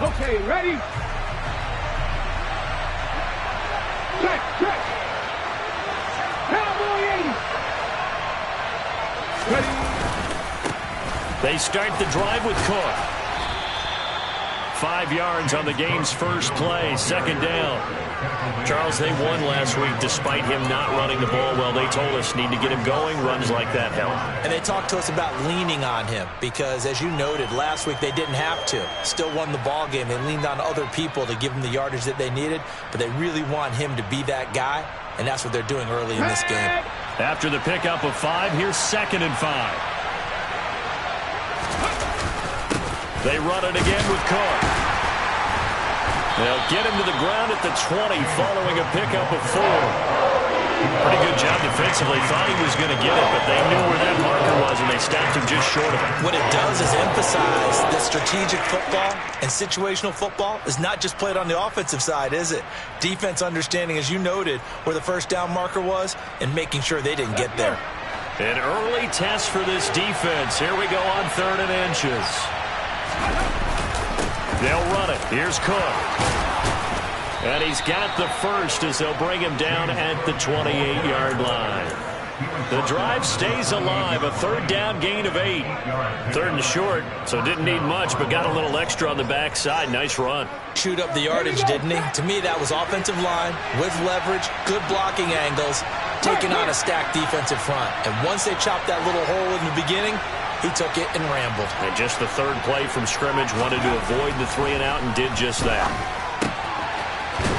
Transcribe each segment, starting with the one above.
Okay, ready? Check. Cowboy 80. Ready? They start the drive with Cook. 5 yards on the game's first play, second down. Charles, they won last week despite him not running the ball well. They told us need to get him going. Runs like that help. And they talked to us about leaning on him because, as you noted, last week they didn't have to. Still won the ball game. They leaned on other people to give them the yardage that they needed, but they really want him to be that guy, and that's what they're doing early in this game. After the pickup of 5, here's 2nd and 5. They run it again with Cook. They'll get him to the ground at the 20 following a pickup of 4. Pretty good job defensively. Thought he was going to get it, but they knew where that marker was, and they stopped him just short of it. What it does is emphasize that strategic football and situational football is not just played on the offensive side, is it? Defense understanding, as you noted, where the first down marker was and making sure they didn't get there. An early test for this defense. Here we go on 3rd and inches. They'll run it. Here's Cook. And he's got the first as they'll bring him down at the 28-yard line. The drive stays alive. A 3rd down gain of 8. 3rd and short, so didn't need much, but got a little extra on the backside. Nice run. Chewed up the yardage, didn't he? To me, that was offensive line with leverage, good blocking angles, taking on a stacked defensive front. And once they chopped that little hole in the beginning, he took it and rambled. And just the 3rd play from scrimmage, wanted to avoid the 3 and out and did just that.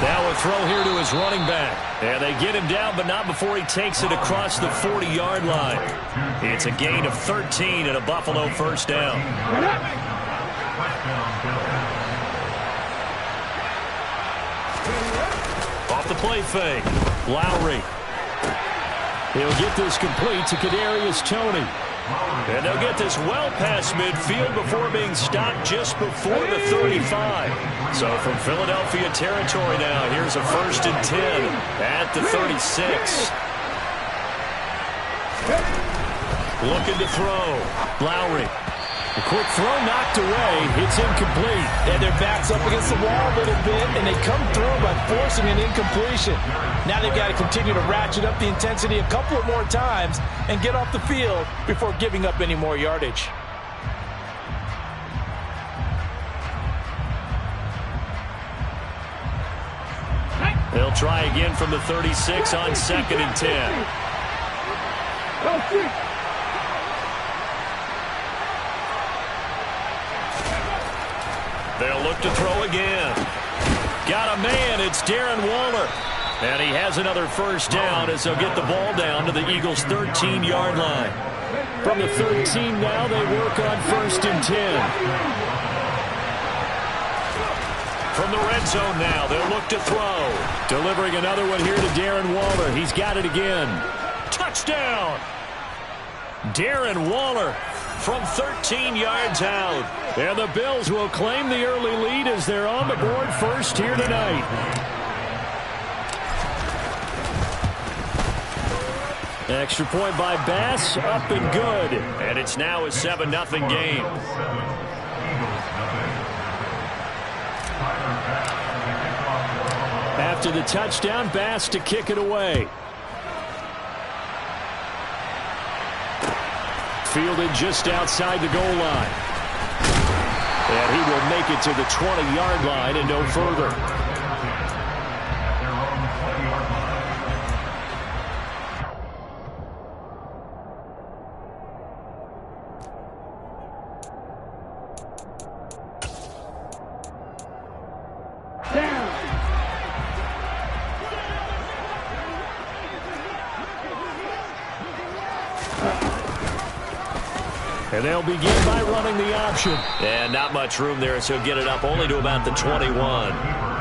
Now a throw here to his running back. And they get him down, but not before he takes it across the 40-yard line. It's a gain of 13 and a Buffalo first down. Off the play fake, Lowry. He'll get this complete to Kadarius Toney. And they'll get this well past midfield before being stopped just before the 35. So from Philadelphia territory now, here's a 1st and 10 at the 36. Looking to throw. Lowry. A quick throw knocked away. It's incomplete. And their back's up against the wall a little bit, and they come through by forcing an incompletion. Now they've got to continue to ratchet up the intensity a couple of more times and get off the field before giving up any more yardage. They'll try again from the 36 on 2nd and 10. They'll look to throw again. Got a man. It's Darren Waller. And he has another first down as they'll get the ball down to the Eagles' 13-yard line. From the 13 now, they work on 1st and 10. From the red zone now, they'll look to throw. Delivering another one here to Darren Waller. He's got it again. Touchdown! Darren Waller from 13 yards out. And the Bills will claim the early lead as they're on the board first here tonight. Extra point by Bass, up and good. And it's now a 7-0 game. After the touchdown, Bass to kick it away. Fielded just outside the goal line. And he will make it to the 20-yard line and no further. And they'll begin by running the option. And not much room there, so get it up only to about the 21.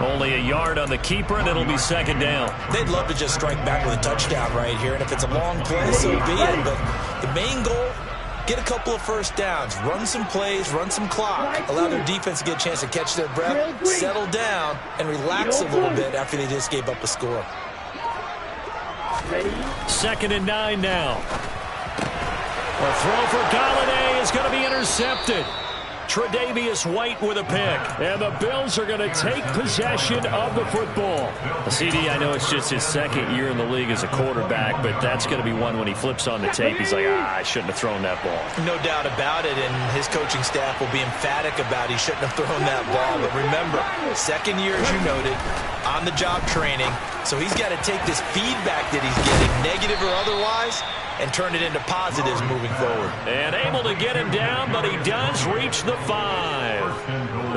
Only a yard on the keeper, and it'll be 2nd down. They'd love to just strike back with a touchdown right here, and if it's a long play, so be it. But the main goal, get a couple of first downs, run some plays, run some clock, allow their defense to get a chance to catch their breath, settle down, and relax a little bit after they just gave up a score. 2nd and 9 now. A throw for Galladay is going to be intercepted. Tre'Davious White with a pick. And the Bills are going to take possession of the football. CD, I know it's just his second year in the league as a quarterback, but that's going to be one when he flips on the tape. He's like, I shouldn't have thrown that ball. No doubt about it, and his coaching staff will be emphatic about he shouldn't have thrown that ball. But remember, second year, as you noted, on-the-job training. So he's got to take this feedback that he's getting, negative or otherwise, and turn it into positives moving forward. And able to get him down, but he does reach the 5.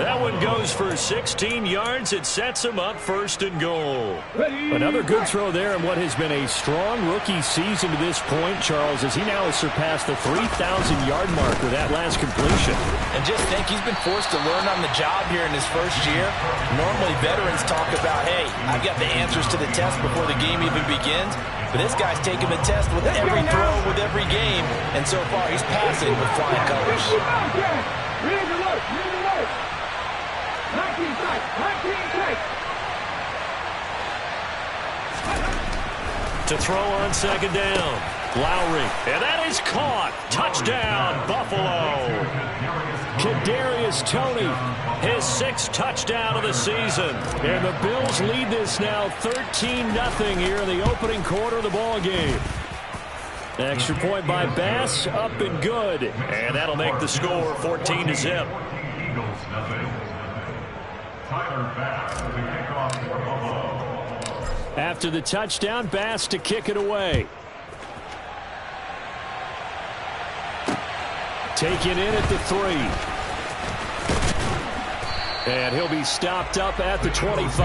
That one goes for 16 yards. It sets him up first and goal. Another good throw there in what has been a strong rookie season to this point, Charles, as he now has surpassed the 3,000-yard mark with that last completion. And just think, he's been forced to learn on the job here in his first year. Normally, veterans talk about, hey, I've got the answers to the test before the game even begins. But this guy's taking the test with every throw, with every game. And so far, he's passing with flying colors. To throw on second down. Lowry. And that is caught. Touchdown, Buffalo. Kadarius Toney, his 6th touchdown of the season. And the Bills lead this now 13-0 here in the opening quarter of the ball game. Extra point by Bass, up and good. And that'll make the score 14-0. After the touchdown, Bass to kick it away. Taken in at the 3. And he'll be stopped up at the 25.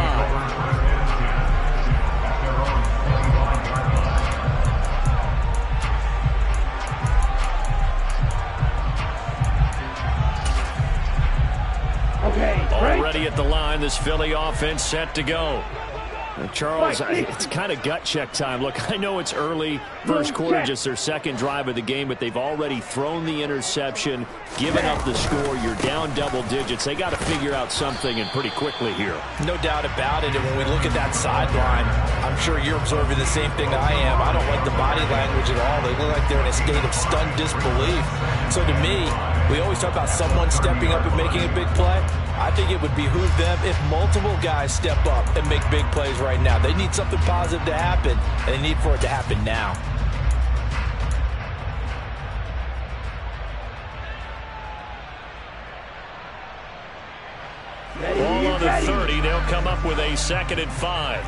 Already at the line, this Philly offense set to go. Charles, it's kind of gut check time. Look, I know it's early, first quarter, just their second drive of the game, but they've already thrown the interception, given up the score. You're down double digits. They got to figure out something, and pretty quickly here. No doubt about it. And when we look at that sideline, I'm sure you're observing the same thing I am. I don't like the body language at all. They look like they're in a state of stunned disbelief. So to me, we always talk about someone stepping up and making a big play. I think it would behoove them if multiple guys step up and make big plays right now. They need something positive to happen, and they need for it to happen now. Ball on the 30. They'll come up with a 2nd and 5.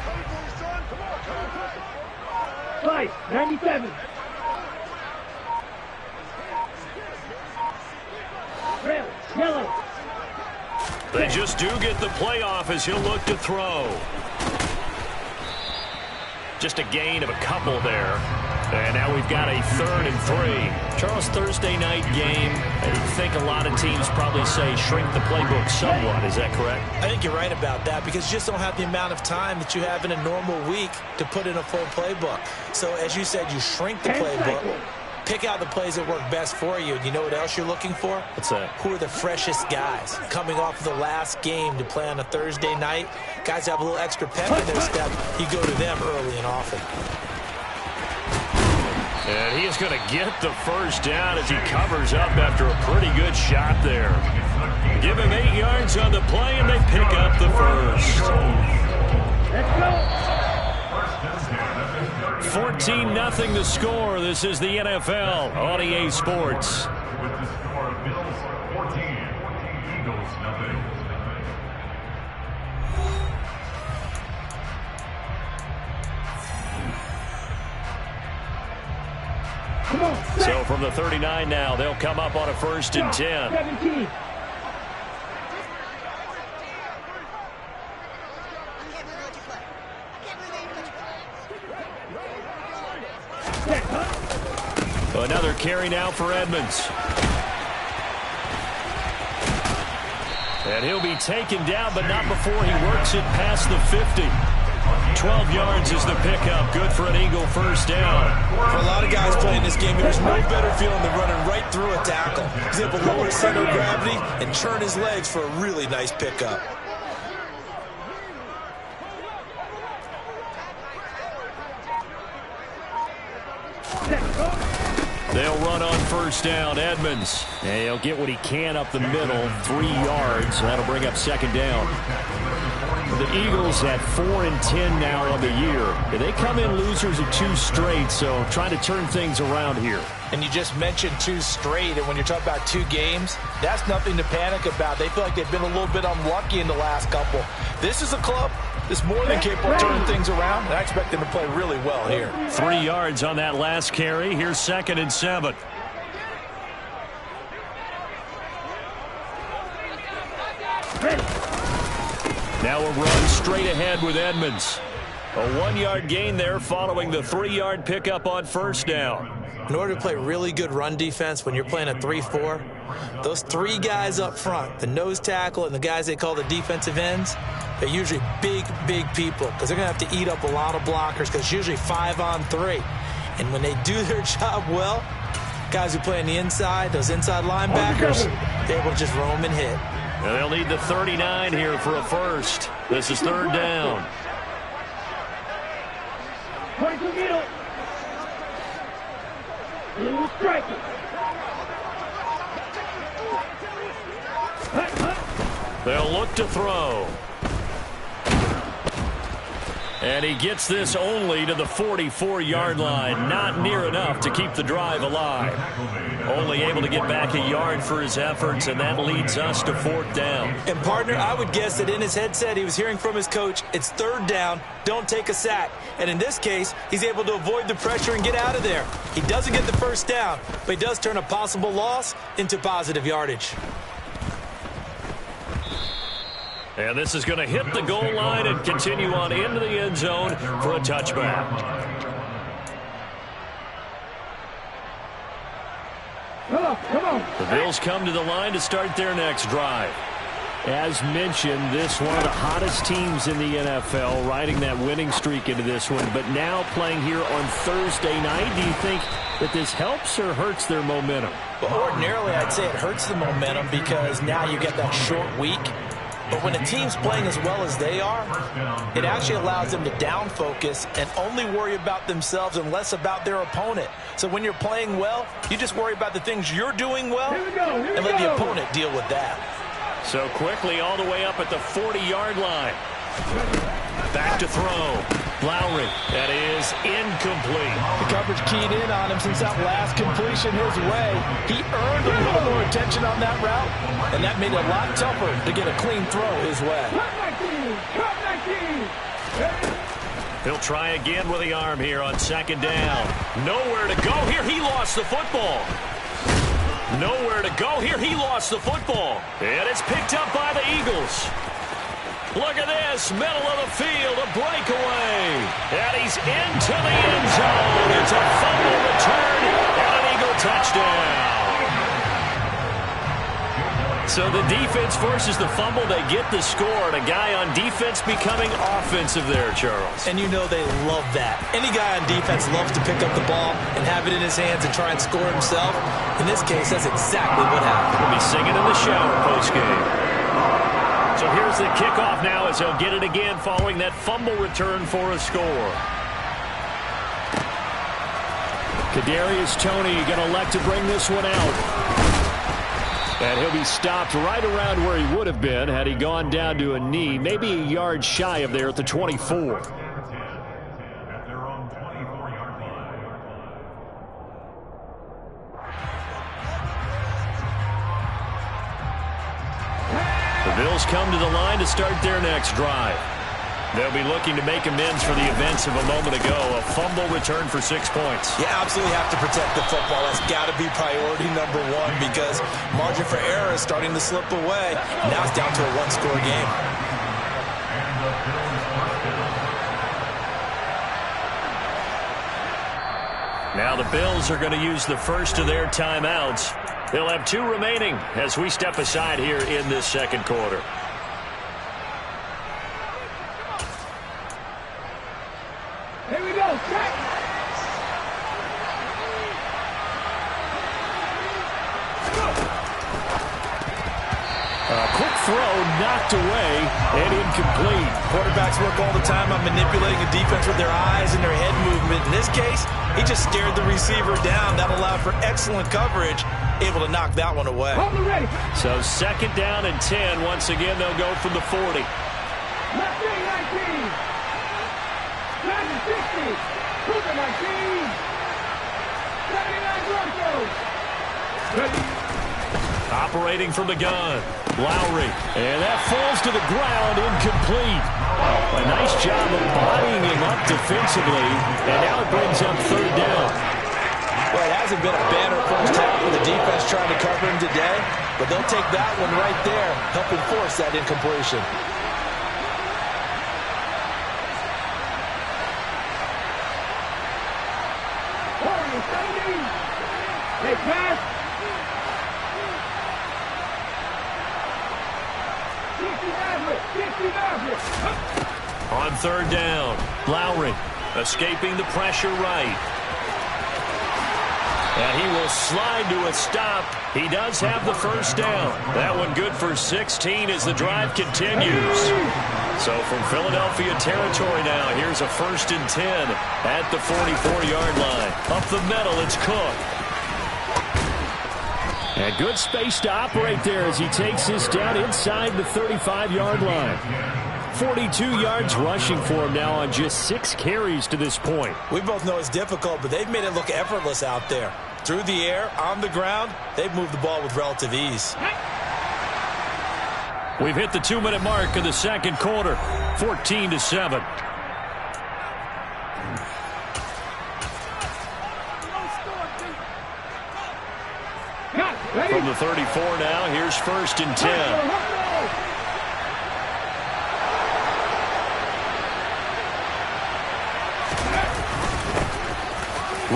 Slice, 97. Yellow. They just do get the playoff as he'll look to throw. Just a gain of a couple there. And now we've got a 3rd and 3. Charles, Thursday night game. I think a lot of teams probably say shrink the playbook somewhat. Is that correct? I think you're right about that because you just don't have the amount of time that you have in a normal week to put in a full playbook. So as you said, you shrink the playbook. Pick out the plays that work best for you. And you know what else you're looking for? What's that? Who are the freshest guys coming off of the last game to play on a Thursday night? Guys have a little extra pep in their step. You go to them early and often. And he is going to get the first down as he covers up after a pretty good shot there. Give him 8 yards on the play, and they pick up the first. Let's go. 14-0 the score. This is the NFL on EA Sports. So from the 39 now, they'll come up on a 1st and 10. 17. Another carry now for Edmonds. And he'll be taken down, but not before he works it past the 50. 12 yards is the pickup. Good for an Eagle first down. For a lot of guys playing this game, there's no better feeling than running right through a tackle. He's able to lower his center of gravity and turn his legs for a really nice pickup. They'll run on first down. Edmonds. And he'll get what he can up the middle, 3 yards. That'll bring up second down. The Eagles at 4-10 now on the year. They come in losers of 2 straight, so trying to turn things around here. And you just mentioned 2 straight, and when you're talking about 2 games, that's nothing to panic about. They feel like they've been a little bit unlucky in the last couple. This is a club that's more than capable of turning things around, and I expect them to play really well here. 3 yards on that last carry. Here's 2nd and 7. Now a run straight ahead with Edmonds. A 1-yard gain there following the 3-yard pickup on first down. In order to play really good run defense when you're playing a 3-4, those 3 guys up front, the nose tackle and the guys they call the defensive ends, they're usually big people because they're going to have to eat up a lot of blockers because it's usually 5-on-3. And when they do their job well, guys who play on the inside, those inside linebackers, they're able to just roam and hit. And they'll need the 39 here for a first. This is 3rd down. Point to middle. Little striker. They'll look to throw. And he gets this only to the 44-yard line. Not near enough to keep the drive alive. Only able to get back a yard for his efforts, and that leads us to 4th down. And, partner, I would guess that in his headset he was hearing from his coach, it's 3rd down, don't take a sack. And in this case, he's able to avoid the pressure and get out of there. He doesn't get the first down, but he does turn a possible loss into positive yardage. And this is going to hit the goal line and continue on into the end zone for a touchback. Come on. The Bills come to the line to start their next drive. As mentioned, this one of the hottest teams in the NFL, riding that winning streak into this one, but now playing here on Thursday night. Do you think that this helps or hurts their momentum? Well, ordinarily, I'd say it hurts the momentum because now you get that short week. But when a team's playing as well as they are, it actually allows them to down focus and only worry about themselves and less about their opponent. So when you're playing well, you just worry about the things you're doing well and let the opponent deal with that. So quickly all the way up at the 40-yard line. Back to throw. Lowry. That is incomplete. The coverage keyed in on him since that last completion his way. He earned a little more attention on that route, and that made it a lot tougher to get a clean throw his way. He'll try again with the arm here on 2nd down. Nowhere to go here. He lost the football. Nowhere to go here. He lost the football. And it's picked up by the Eagles. Look at this, middle of the field, a breakaway. And he's into the end zone. It's a fumble return and an Eagle touchdown. So the defense forces the fumble. They get the score. And a guy on defense becoming offensive there, Charles. And you know they love that. Any guy on defense loves to pick up the ball and have it in his hands and try and score himself. In this case, that's exactly what happened. He'll be singing in the shower postgame. So here's the kickoff now as he'll get it again following that fumble return for a score. Kadarius Toney going to elect to bring this one out. And he'll be stopped right around where he would have been had he gone down to a knee, maybe a yard shy of there at the 24. The Bills come to the line to start their next drive. They'll be looking to make amends for the events of a moment ago. A fumble return for 6 points. You absolutely have to protect the football. That's got to be priority number 1 because margin for error is starting to slip away. Now it's down to a 1-score game. Now the Bills are going to use the first of their timeouts. They'll have 2 remaining as we step aside here in this second quarter. Here we go. Check. A quick throw knocked away and incomplete. Quarterbacks work all the time on manipulating a defense with their eyes and their head movement. In this case, he just stared the receiver down. That allowed for excellent coverage, able to knock that one away. So 2nd down and 10. Once again, they'll go from the 40. 19, 60, Cougar 19, 79 Broncos. Operating from the gun, Lowry. And that falls to the ground, incomplete. A nice job of bodying him up defensively, and now it brings up 3rd down. Well, it hasn't been a banner first half for the defense trying to cover him today, but they'll take that one right there, helping force that incompletion. Hey, pass. 60. On 3rd down, Lowry escaping the pressure right. And he will slide to a stop. He does have the 1st down. That one good for 16 as the drive continues. So from Philadelphia territory now, here's a 1st and 10 at the 44-yard line. Up the middle, it's Cook. And good space to operate there as he takes this down inside the 35-yard line. 42 yards rushing for him now on just 6 carries to this point. We both know it's difficult, but they've made it look effortless out there. Through the air, on the ground, they've moved the ball with relative ease. We've hit the 2-minute mark of the 2nd quarter, 14-7. From the 34 now, here's 1st and 10.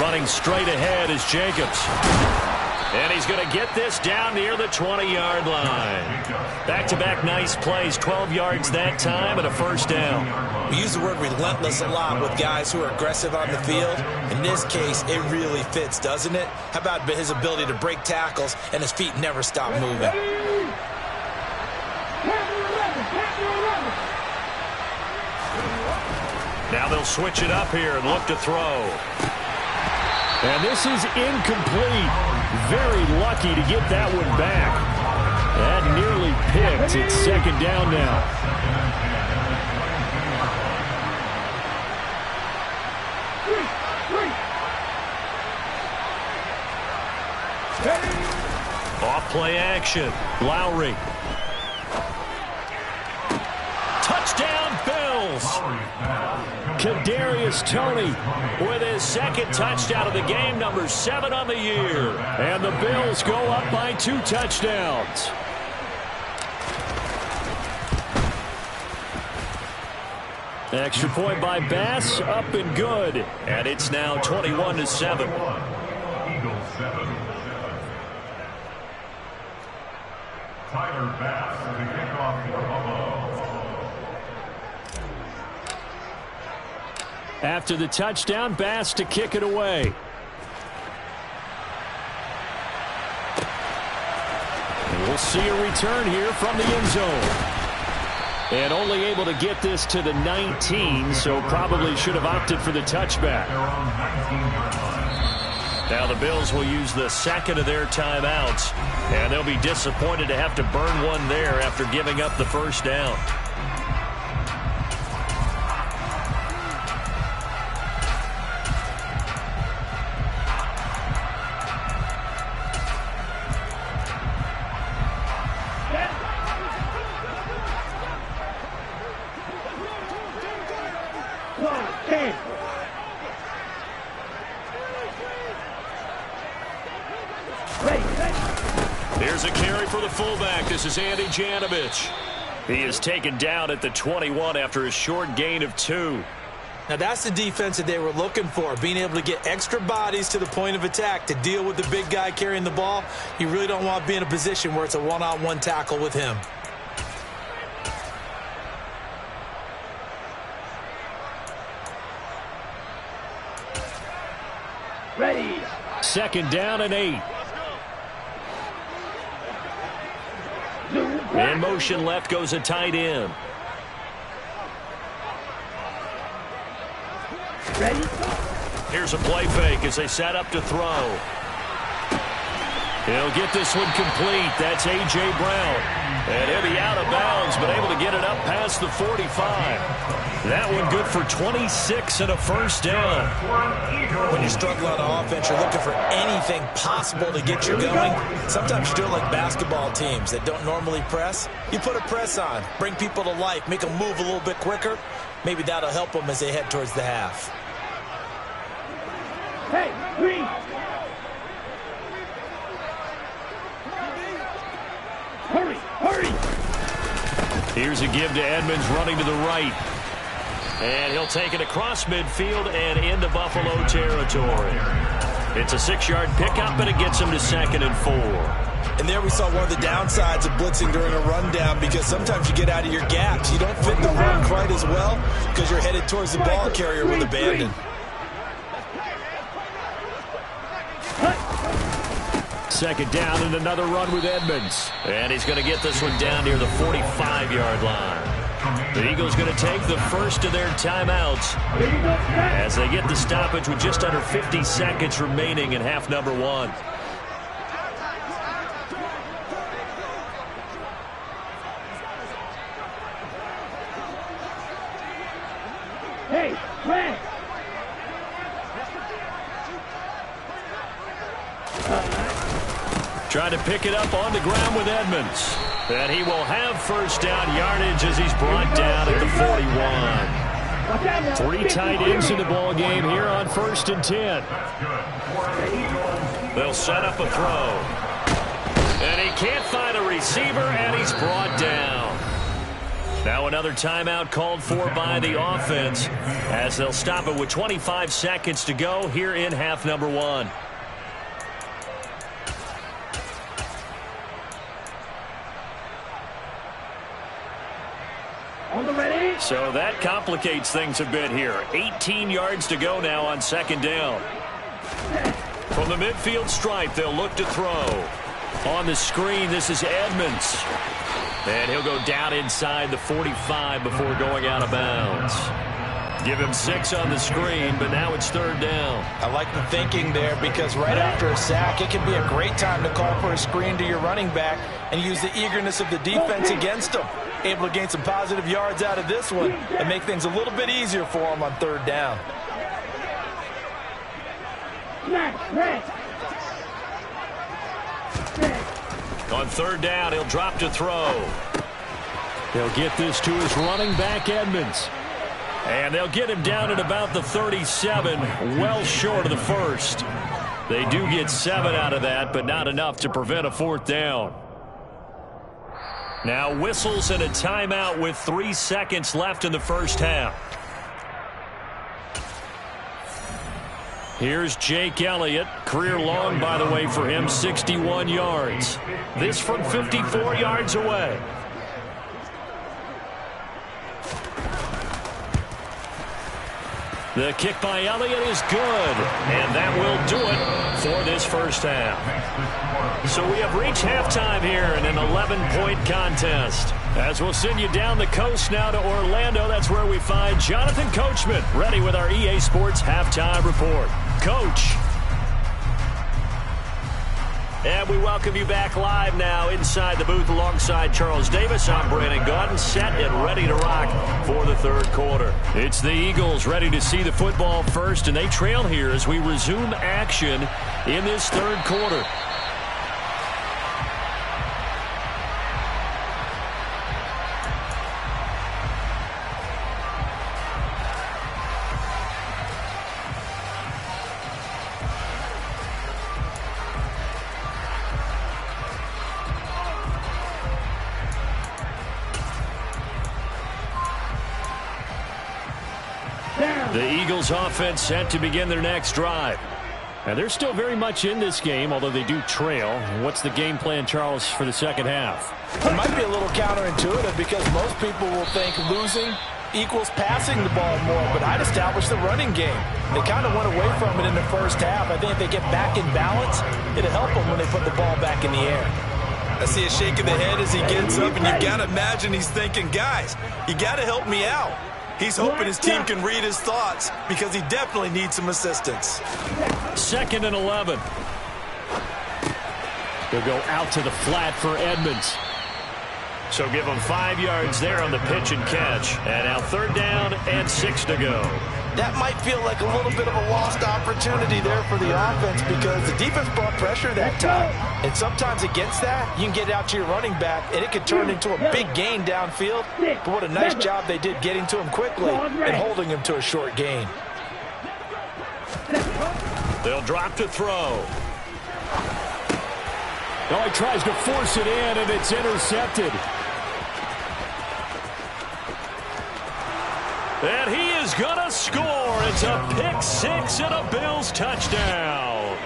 Running straight ahead is Jacobs. And he's going to get this down near the 20-yard line. Back-to-back nice plays, 12 yards that time and a 1st down. We use the word relentless a lot with guys who are aggressive on the field. In this case, it really fits, doesn't it? How about his ability to break tackles and his feet never stop moving? Now they'll switch it up here and look to throw. And this is incomplete. Very lucky to get that one back. That nearly picked. It's 2nd down now. Off play action. Lowry. Touchdown, Bills. Kadarius Toney with his 2nd touchdown of the game, number 7 on the year. And the Bills go up by 2 touchdowns. Extra point by Bass, up and good. And it's now 21-7. Eagles 7. Tyler Bass with the kickoff for Buffalo. After the touchdown, Bass to kick it away. And we'll see a return here from the end zone. And only able to get this to the 19, so probably should have opted for the touchback. Now the Bills will use the 2nd of their timeouts, and they'll be disappointed to have to burn one there after giving up the 1st down. Here's a carry for the fullback. This is Andy Janovich. He is taken down at the 21 after a short gain of 2. Now that's the defense that they were looking for, being able to get extra bodies to the point of attack to deal with the big guy carrying the ball. You really don't want to be in a position where it's a one-on-one tackle with him. Ready. 2nd down and 8. Zoom In motion left goes a tight end. Ready? Here's a play fake as they set up to throw. He'll get this one complete. That's A.J. Brown. And he'll be out of bounds, but able to get it up past the 45. That one good for 26 and a first down. When you struggle on offense, you're looking for anything possible to get you going. Sometimes you do it like basketball teams that don't normally press. You put a press on, bring people to life, make them move a little bit quicker. Maybe that'll help them as they head towards the half. Hey, green. Hurry, hurry. Here's a give to Edmonds running to the right. And he'll take it across midfield and into Buffalo territory. It's a 6-yard pickup, and it gets him to 2nd and 4. And there we saw one of the downsides of blitzing during a rundown, because sometimes you get out of your gaps. You don't fit the run quite as well because you're headed towards the ball carrier with abandon. Second down and another run with Edmonds. And he's going to get this one down near the 45-yard line. The Eagles going to take the first of their timeouts as they get the stoppage with just under 50 seconds remaining in half number 1. Hey, Red. Trying to pick it up on the ground with Edmonds. And he will have first down yardage as he's brought down at the 41. 3 tight ends in the ball game here on 1st and 10. They'll set up a throw. And he can't find a receiver, and he's brought down. Now another timeout called for by the offense as they'll stop it with 25 seconds to go here in half number 1. So that complicates things a bit here. 18 yards to go now on 2nd down. From the midfield stripe, they'll look to throw. On the screen, this is Edmonds. And he'll go down inside the 45 before going out of bounds. Give him 6 on the screen, but now it's 3rd down. I like the thinking there, because right after a sack, it can be a great time to call for a screen to your running back and use the eagerness of the defense against him. Able to gain some positive yards out of this one and make things a little bit easier for him on 3rd down. On 3rd down, he'll drop to throw. He'll get this to his running back, Edmonds. And they'll get him down at about the 37, well short of the 1st. They do get 7 out of that, but not enough to prevent a 4th down. Now whistles and a timeout with 3 seconds left in the first half. Here's Jake Elliott. Career long, by the way, for him, 61 yards. This from 54 yards away. The kick by Elliott is good, and that will do it for this first half. So we have reached halftime here in an 11-point contest. As we'll send you down the coast now to Orlando, that's where we find Jonathan Coachman ready with our EA Sports Halftime Report. Coach. And we welcome you back live now inside the booth alongside Charles Davis. I'm Brandon Gaudin, set and ready to rock for the 3rd quarter. It's the Eagles ready to see the football first, and they trail here as we resume action in this 3rd quarter. The Eagles offense set to begin their next drive. And they're still very much in this game, although they do trail. What's the game plan, Charles, for the second half? It might be a little counterintuitive because most people will think losing equals passing the ball more, but I'd establish the running game. They kind of went away from it in the first half. I think if they get back in balance, it'll help them when they put the ball back in the air. I see a shake of the head as he gets up, and you've got to imagine he's thinking, guys, you got to help me out. He's hoping his team can read his thoughts because he definitely needs some assistance. 2nd and 11. They'll go out to the flat for Edmonds. So give them 5 yards there on the pitch and catch. And now 3rd down and 6 to go. That might feel like a little bit of a lost opportunity there for the offense because the defense brought pressure that time. And sometimes against that, you can get out to your running back, and it could turn into a big gain downfield. But what a nice job they did getting to him quickly and holding him to a short gain. They'll drop to throw. Oh, he tries to force it in, and it's intercepted. And he is going to score. It's a pick-6 and a Bills touchdown.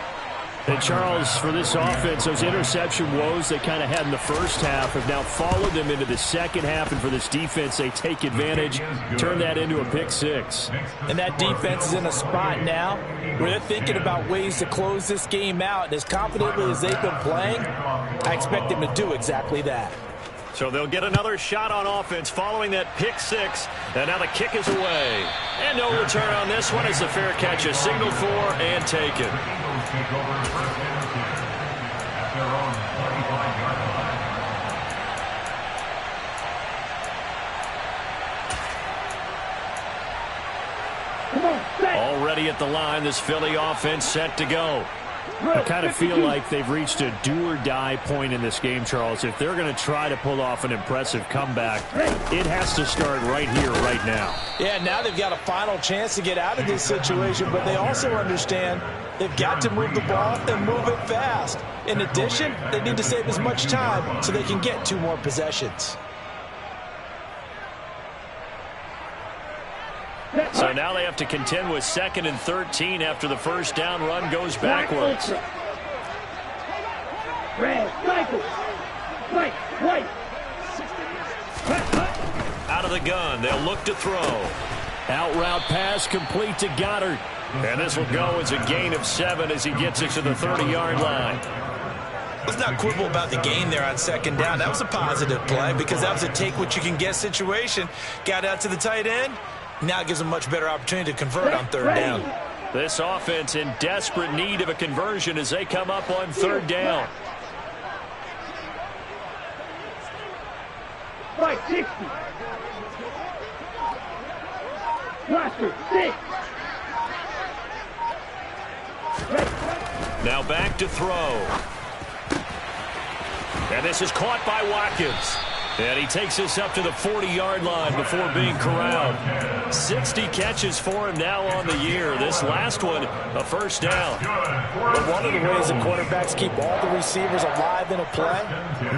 And, Charles, for this offense, those interception woes they kind of had in the first half have now followed them into the second half. And for this defense, they take advantage, turn that into a pick-6. And that defense is in a spot now where they're thinking about ways to close this game out. And as confidently as they've been playing, I expect them to do exactly that. So they'll get another shot on offense following that pick-6. And now the kick is away. And no return on this one as the fair catch is signaled for and taken. Take over 1st and 10 at their own 25-yard line. Already at the line, this Philly offense set to go. I kind of feel like they've reached a do-or-die point in this game, Charles. If they're going to try to pull off an impressive comeback, it has to start right here, right now. Yeah, now they've got a final chance to get out of this situation, but they also understand they've got to move the ball and move it fast. In addition, they need to save as much time so they can get 2 more possessions. So now they have to contend with 2nd and 13 after the first down run goes backwards. Out of the gun, they'll look to throw. Out route pass complete to Goddard. And this will go as a gain of 7 as he gets it to the 30-yard line. Let's not quibble about the gain there on 2nd down. That was a positive play because that was a take-what-you-can-get situation. Got out to the tight end. Now it gives them a much better opportunity to convert on 3rd down. This offense in desperate need of a conversion as they come up on 3rd down. 560. Blaster 6. Now back to throw. And this is caught by Watkins. And he takes this up to the 40-yard line before being corralled. 60 catches for him now on the year. This last one, a 1st down. But one of the ways the quarterbacks keep all the receivers alive in a play,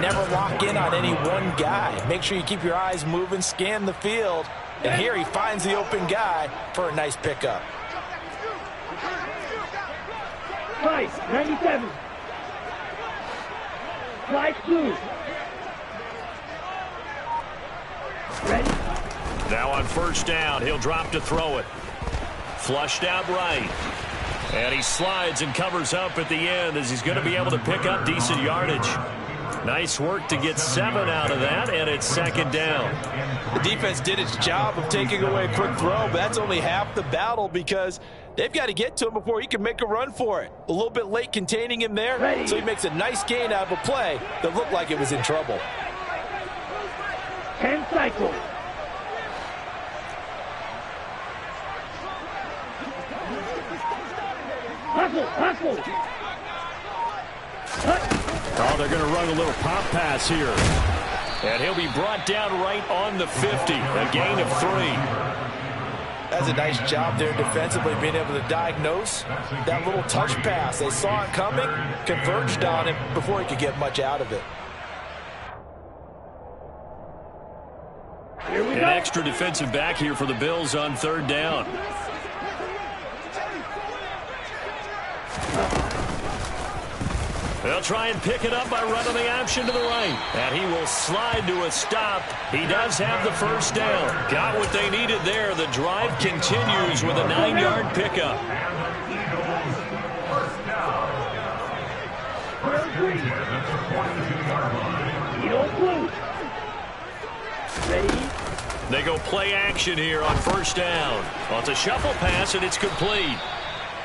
never lock in on any one guy. Make sure you keep your eyes moving, scan the field. And here he finds the open guy for a nice pickup. 597. Fly blue. Ready? Now on 1st down, he'll drop to throw it. Flushed out right. And he slides and covers up at the end as he's going to be able to pick up decent yardage. Nice work to get 7 out of that, and it's 2nd down. The defense did its job of taking away a quick throw, but that's only half the battle because they've got to get to him before he can make a run for it. A little bit late containing him there, so he makes a nice gain out of a play that looked like it was in trouble. 10 cycles. Hustle. Oh, they're going to run a little pop pass here. And he'll be brought down right on the 50, a gain of 3. That's a nice job there defensively, being able to diagnose that little touch pass. They saw it coming, converged on him before he could get much out of it. An extra defensive back here for the Bills on 3rd down. They'll try and pick it up by running the option to the right. And he will slide to a stop. He does have the 1st down. Got what they needed there. The drive continues with a 9-yard pickup. First down. Ready? They go play action here on first down. Well, it's a shuffle pass, and it's complete.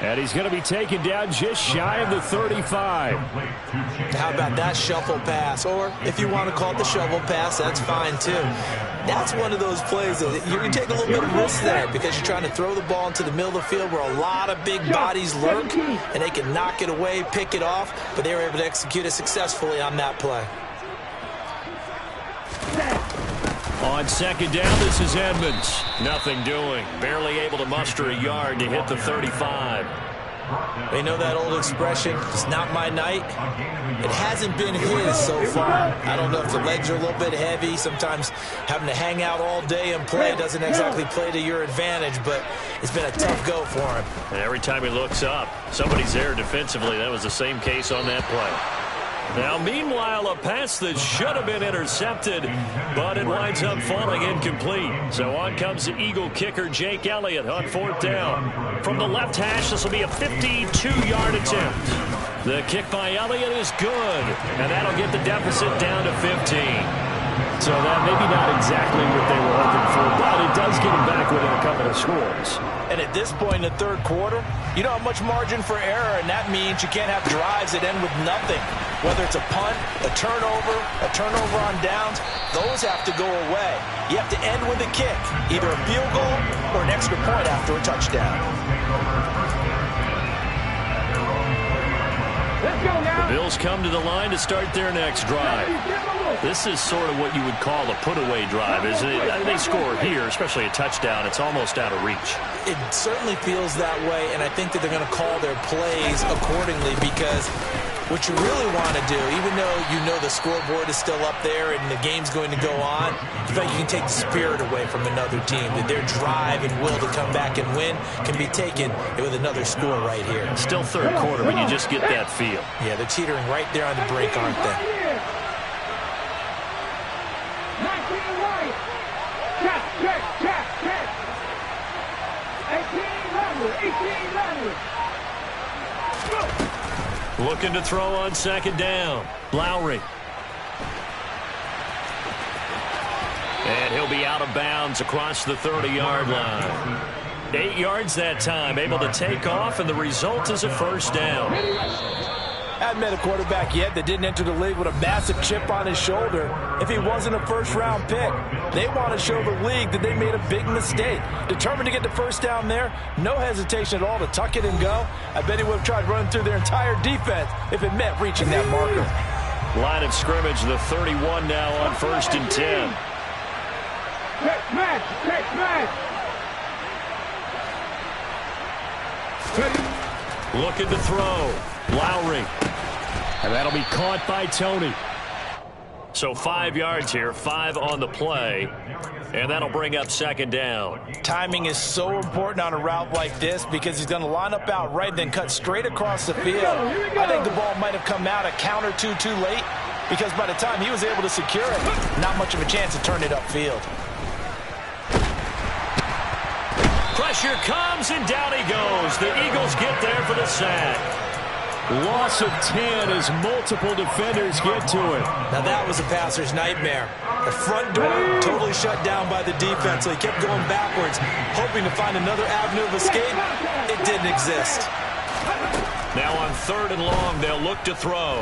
And he's going to be taken down just shy of the 35. How about that shuffle pass? Or if you want to call it the shovel pass, that's fine too. That's one of those plays that you can take a little bit of risk there because you're trying to throw the ball into the middle of the field where a lot of big bodies lurk, and they can knock it away, pick it off, but they were able to execute it successfully on that play. On second down, this is Edmonds. Nothing doing. Barely able to muster a yard to hit the 35. They know that old expression, it's not my night. It hasn't been his so far. I don't know if the legs are a little bit heavy. Sometimes having to hang out all day and play doesn't exactly play to your advantage, but it's been a tough go for him. And every time he looks up, somebody's there defensively. That was the same case on that play. Now, meanwhile, a pass that should have been intercepted, but it winds up falling incomplete. So on comes the Eagle kicker, Jake Elliott, on fourth down. From the left hash, this will be a 52-yard attempt. The kick by Elliott is good, and that'll get the deficit down to 15. So that maybe not exactly what they were hoping for, but it does get them back within a couple of scores. And at this point in the third quarter, you don't have much margin for error, and that means you can't have drives that end with nothing. Whether it's a punt, a turnover on downs, those have to go away. You have to end with a kick, either a field goal or an extra point after a touchdown. Let's go now. The Bills come to the line to start their next drive. This is sort of what you would call a put-away drive, isn't it? They score here, especially a touchdown. It's almost out of reach. It certainly feels that way, and I think that they're going to call their plays accordingly because what you really want to do, even though you know the scoreboard is still up there and the game's going to go on, you feel like you can take the spirit away from another team, that their drive and will to come back and win can be taken with another score right here. Still third quarter, but you just get that feel. Yeah, they're teetering right there on the brink, aren't they? 19 right. Check. 18 level. Looking to throw on second down. Lowry. And he'll be out of bounds across the 30-yard line. 8 yards that time, able to take off, and the result is a first down. Hadn't met a quarterback yet that didn't enter the league with a massive chip on his shoulder if he wasn't a first-round pick. They want to show the league that they made a big mistake. Determined to get the first down there, no hesitation at all to tuck it and go. I bet he would have tried running through their entire defense if it meant reaching that marker. Line of scrimmage, the 31 now on 1st and 10. Check match. Looking to throw. Lowry. And that'll be caught by Tony. So 5 yards here, 5 on the play, and that'll bring up second down. Timing is so important on a route like this because he's going to line up out right, then cut straight across the field. I think the ball might have come out a count or two too late because by the time he was able to secure it, not much of a chance to turn it upfield. Pressure comes, and down he goes. The Eagles get there for the sack. Loss of 10 as multiple defenders get to it. Now that was a passer's nightmare. The front door totally shut down by the defense, so he kept going backwards, hoping to find another avenue of escape. It didn't exist. Now on 3rd and long, they'll look to throw.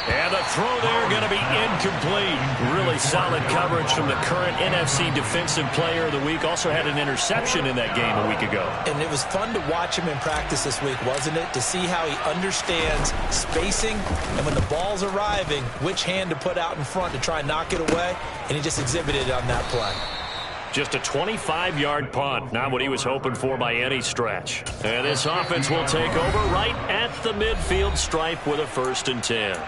And the throw there going to be incomplete. Really solid coverage from the current NFC Defensive Player of the Week. Also had an interception in that game a week ago. And it was fun to watch him in practice this week, wasn't it? To see how he understands spacing and when the ball's arriving, which hand to put out in front to try and knock it away. And he just exhibited it on that play. Just a 25-yard punt. Not what he was hoping for by any stretch. And this offense will take over right at the midfield stripe with a 1st and 10.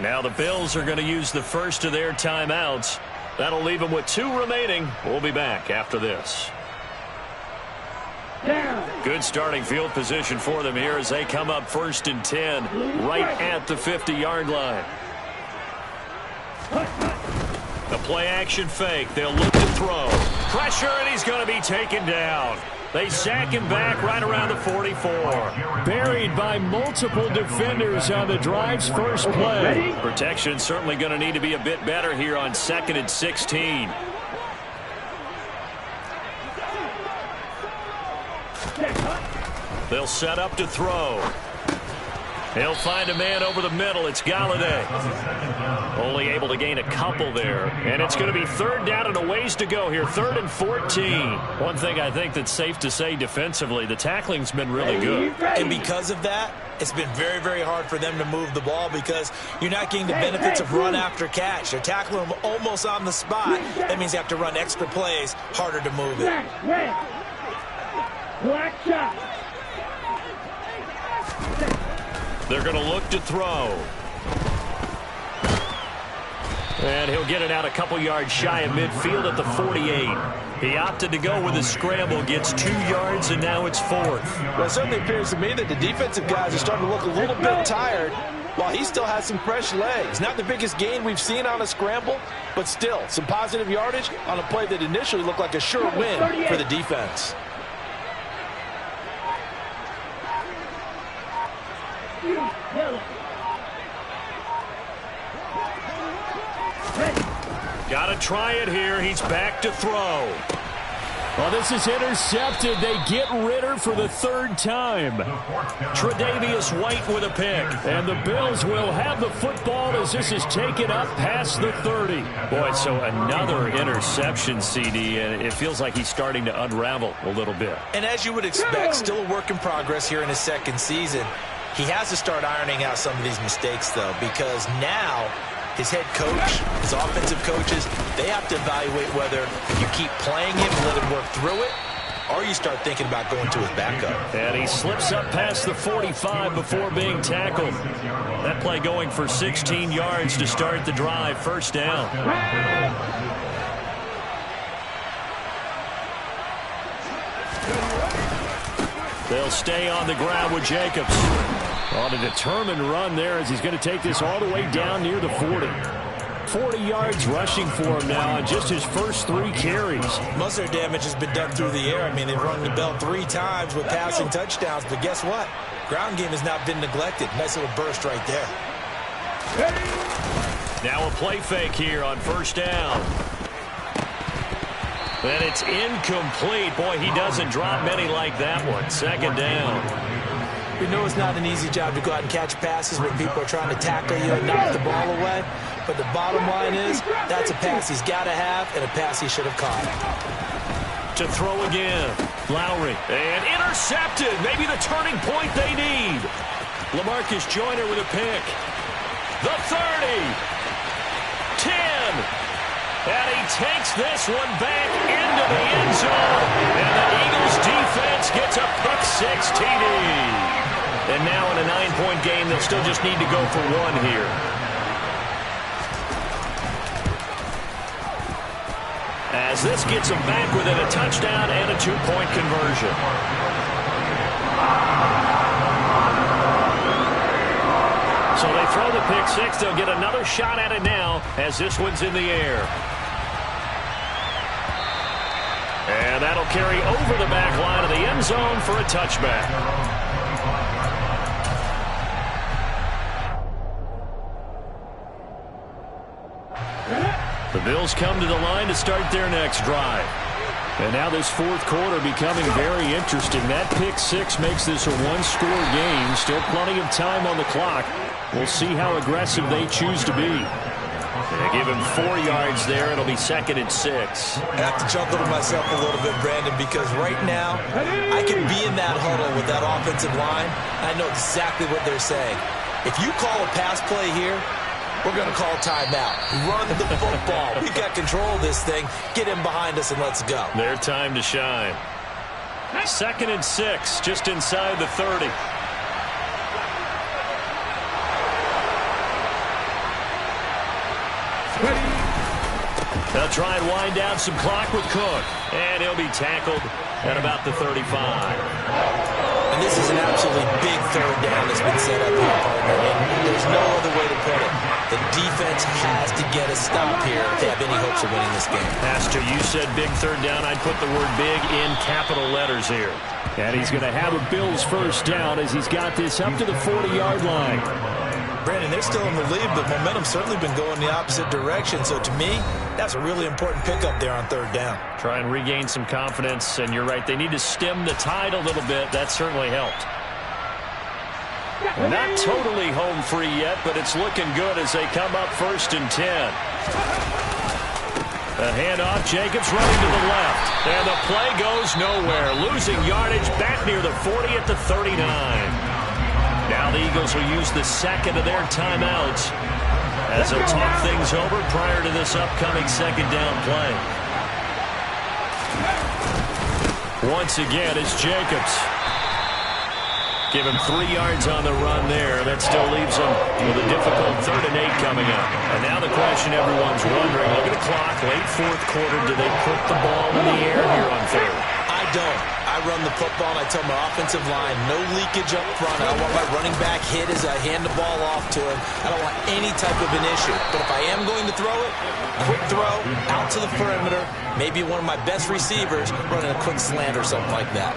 Now the Bills are going to use the first of their timeouts. That'll leave them with 2 remaining. We'll be back after this. Good starting field position for them here as they come up 1st and 10 right at the 50-yard line. The play action fake. They'll look to throw. Pressure, and he's going to be taken down. They sack him back right around the 44. Buried by multiple defenders on the drive's first play. Protection certainly going to need to be a bit better here on 2nd and 16. They'll set up to throw. He'll find a man over the middle. It's Galladay. Only able to gain a couple there. And it's going to be 3rd down and a ways to go here. 3rd and 14. One thing I think that's safe to say defensively, the tackling's been really good. And because of that, it's been very, very hard for them to move the ball because you're not getting the benefits of run after catch. They're tackling them almost on the spot. That means you have to run extra plays, harder to move it. Black shot. They're going to look to throw. And he'll get it out a couple yards shy of midfield at the 48. He opted to go with a scramble, gets 2 yards, and now it's 4th. Well, it certainly appears to me that the defensive guys are starting to look a little bit tired while he still has some fresh legs. Not the biggest gain we've seen on a scramble, but still some positive yardage on a play that initially looked like a sure win for the defense. Got to try it here. He's back to throw. Well, this is intercepted. They get Ritter for the 3rd time. Tre'Davious White with a pick. And the Bills will have the football as this is taken up past the 30. Boy, so another interception, CD, and it feels like he's starting to unravel a little bit. And as you would expect, still a work in progress here in his 2nd season. He has to start ironing out some of these mistakes, though, because now his head coach, his offensive coaches, they have to evaluate whether you keep playing him, let him work through it, or you start thinking about going to his backup. And he slips up past the 45 before being tackled. That play going for 16 yards to start the drive. 1st down. They'll stay on the ground with Jacobs. On a determined run there as he's going to take this all the way down near the 40. 40 yards rushing for him now on just his first 3 carries. Most of their damage has been done through the air. I mean, they've rung the bell 3 times with passing touchdowns, but guess what? Ground game has not been neglected. Nice little burst right there. Now a play fake here on 1st down. And it's incomplete. Boy, he doesn't drop many like that one. 2nd down. We know it's not an easy job to go out and catch passes when people are trying to tackle you and knock the ball away. But the bottom line is that's a pass he's got to have and a pass he should have caught. To throw again. Lowry. And intercepted. Maybe the turning point they need. LaMarcus Joyner with a pick. The 30. 10. And he takes this one back into the end zone. And the Eagles defense gets a pick-6 TD. And now in a 9-point game, they'll still just need to go for 1 here. As this gets them back within a touchdown and a 2-point conversion. So they throw the pick-6. They'll get another shot at it now as this one's in the air. And that'll carry over the back line of the end zone for a touchback. The Bills come to the line to start their next drive. And now this 4th quarter becoming very interesting. That pick-6 makes this a 1-score game. Still plenty of time on the clock. We'll see how aggressive they choose to be. They give him 4 yards there. It'll be 2nd and 6. I have to chuckle to myself a little bit, Brandon, because right now I can be in that huddle with that offensive line. I know exactly what they're saying. If you call a pass play here, we're going to call timeout. Run the football. We've got control of this thing. Get him behind us and let's go. Their time to shine. 2nd and 6, just inside the 30. They'll try and wind down some clock with Cook. And he'll be tackled at about the 35. And this is an absolutely big third down that's been set up here, partner. And there's no other way to put it. The defense has to get a stop here if they have any hopes of winning this game. Pastor, you said big third down. I'd put the word big in capital letters here. And he's going to have a Bills first down as he's got this up to the 40-yard line. Brandon, they're still in the lead, but momentum's certainly been going the opposite direction. So to me, that's a really important pickup there on third down. Try and regain some confidence, and you're right. They need to stem the tide a little bit. That certainly helped. Not totally home free yet, but it's looking good as they come up 1st and 10. A handoff, Jacobs running to the left. And the play goes nowhere. Losing yardage back near the 40 at the 39. Now the Eagles will use the second of their timeouts as they'll talk things over prior to this upcoming second down play. Once again, it's Jacobs. Give him 3 yards on the run there. That still leaves him with a difficult 3rd and 8 coming up. And now the question everyone's wondering, look at the clock, late 4th quarter, do they put the ball in the air here on 3rd? I don't. I run the football, and I tell my offensive line, no leakage up front. I don't want my running back hit as I hand the ball off to him. I don't want any type of an issue. But if I am going to throw it, quick throw, out to the perimeter, maybe one of my best receivers running a quick slant or something like that.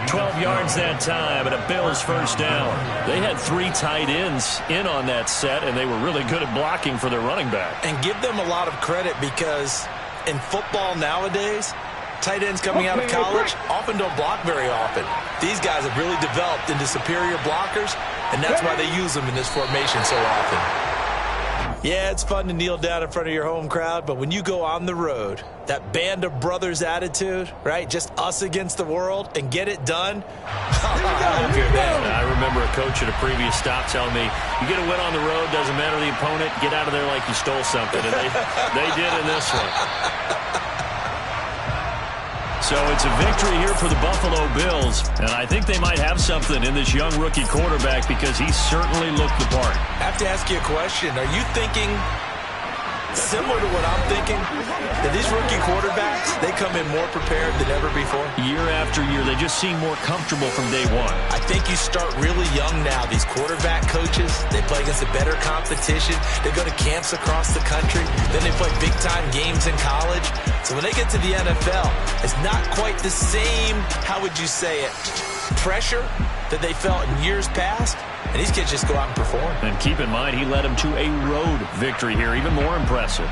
12 yards that time and a Bills first down. They had 3 tight ends in on that set, and they were really good at blocking for their running back. And give them a lot of credit because in football nowadays, tight ends coming out of college often don't block very often. These guys have really developed into superior blockers, and that's why they use them in this formation so often. Yeah, it's fun to kneel down in front of your home crowd, but when you go on the road, that band of brothers attitude, right, just us against the world, and get it done, I remember a coach at a previous stop telling me, you get a win on the road, doesn't matter the opponent, get out of there like you stole something, and they did in this one. So it's a victory here for the Buffalo Bills, and I think they might have something in this young rookie quarterback because he certainly looked the part. I have to ask you a question. Are you thinking similar to what I'm thinking? That these rookie quarterbacks, they come in more prepared than ever before? Year after year, they just seem more comfortable from day one. I think you start really young now. These quarterback coaches, they play against a better competition. They go to camps across the country. Then they play big-time games in college. So when they get to the NFL, it's not quite the same, how would you say it, pressure that they felt in years past. And these kids just go out and perform. And keep in mind, he led them to a road victory here, even more impressive.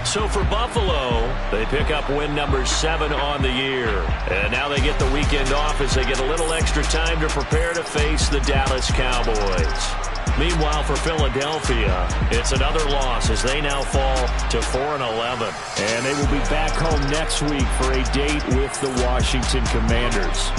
So for Buffalo, they pick up win number 7 on the year. And now they get the weekend off as they get a little extra time to prepare to face the Dallas Cowboys. Meanwhile, for Philadelphia, it's another loss as they now fall to 4-11. And they will be back home next week for a date with the Washington Commanders.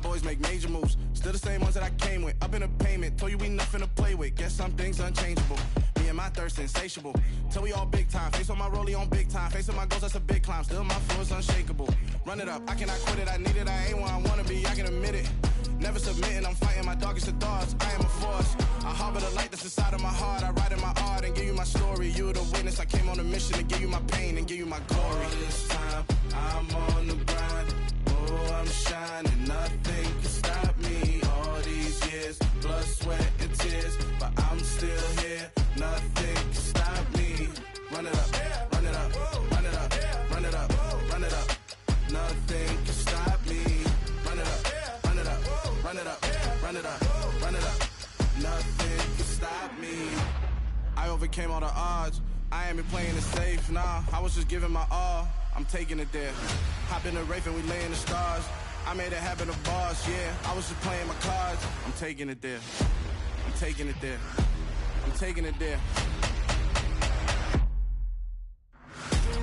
Boys make major moves, still the same ones that I came with. Up in the payment, told you we nothing to play with. Guess some things unchangeable. Me and my thirst insatiable. Till we all big time. Face on my rollie on big time. Facing my goals, that's a big climb. Still my flow is unshakable. Run it up, I cannot quit it. I need it, I ain't where I wanna be. I can admit it. Never submitting, I'm fighting my darkest of thoughts. I am a force. I harbor the light that's inside of my heart. I write in my art and give you my story. You the witness. I came on a mission to give you my pain and give you my glory. All this time, I'm on the grind. Oh, I'm shining, nothing can stop me. All these years, blood, sweat, and tears, but I'm still here. Nothing can stop me. Run it up, run it up, run it up, run it up, run it up. Nothing can stop me. Run it up, run it up, run it up, run it up, run it up. Nothing can stop me. I overcame all the odds. I ain't been playing it safe, nah. I was just giving my all. I'm taking it there. Hop in the Wraith and we lay in the stars. I made it happen to boss, yeah. I was just playing my cards. I'm taking it there. I'm taking it there. I'm taking it there.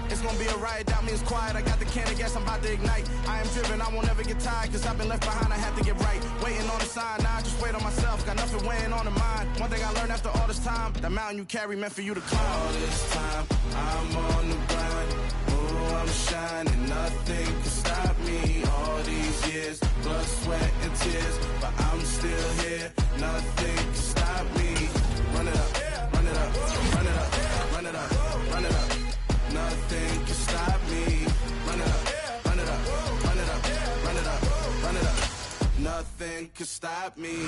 It's gonna be a riot, doubt me it's quiet. I got the can of gas, I'm about to ignite. I am driven, I won't ever get tired, cause I've been left behind, I have to get right. Waiting on the sign, now I just wait on myself. Got nothing weighing on the mind. One thing I learned after all this time, the mountain you carry meant for you to climb. All this time, I'm on the grind. Oh, I'm shining, nothing can stop me. All these years, blood, sweat, and tears, but I'm still here. Nothing can stop me. Run it up, run it up, run it up, run it up, run it up. Nothing can stop me. Run it up, run it up, run it up, run it up, run it up. Nothing can stop me.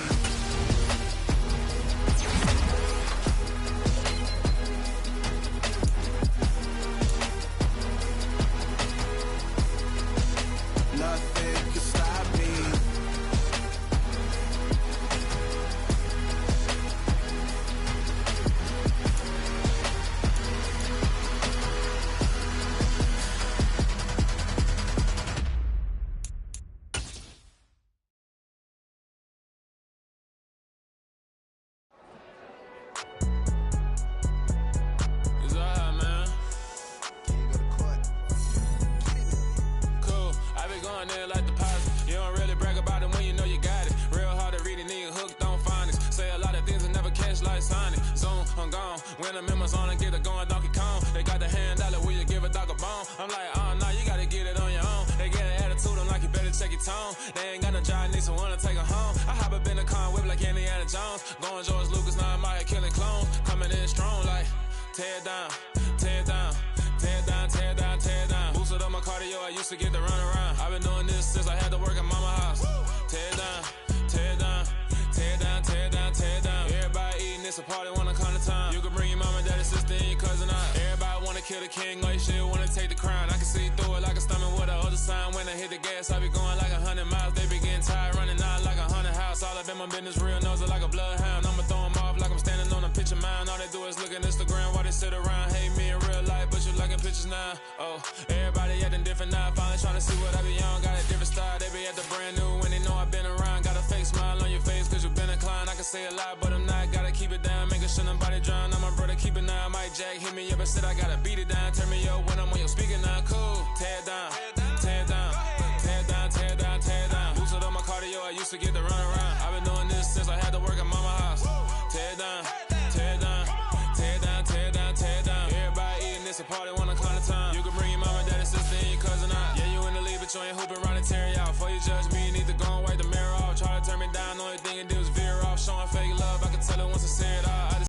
Nothing can stop me. When the members on and get it going Donkey Kong, they got the hand dollar, will you give a dog a bone? I'm like, oh no, you gotta get it on your own. They get an attitude, I'm like, you better check your tone. They ain't got no job, need someone to take her home. I hop up in the car, whip like Indiana Jones. Going George Lucas, now I'm out here killing clones. Coming in strong like, tear down, tear down, tear down, tear down, tear down. Boosted up my cardio, I used to get to run around. I've been doing this since I had to work at mama house. Tear down, tear down, tear down, tear down, tear down. Everybody eating, it's a party, wanna come to time. You can bring your mama, daddy, sister, and your cousin out. Everybody wanna kill the king, like shit, wanna take the crown. I can see through it like a stomach with a other sign. When I hit the gas, I be going like 100 miles. They be getting tired, running out like 100 house. All up in my business, real nose like a bloodhound. I'ma throw them off like I'm standing on a picture mound. All they do is look at Instagram while they sit around. Hate me in real life, but you liking pictures now. Oh, everybody acting different now. Finally trying to see what I be on. Got a different style, they be at the brand new when they know I've been around. Got a fake smile on your face, cause you been inclined. I can say a lot, but I'm not. Gotta keep it down, making sure nobody drown. I'm my brother, keep it now. Mike Jack hit me up and said I gotta beat it down. Turn me up when I'm on your speaker now. Cool, tear down, tear down, tear down, tear down, tear down. Boosted up my cardio, I used to get to run around. I've been doing this since I had to work at mama house. Tear down, tear down, tear down, tear down, tear down. Everybody eating, it's a party, wanna call the time. You can bring your mama, daddy, sister, and your cousin out. Yeah, you in the league, but you ain't hooping around and tear you out. Before you judge me,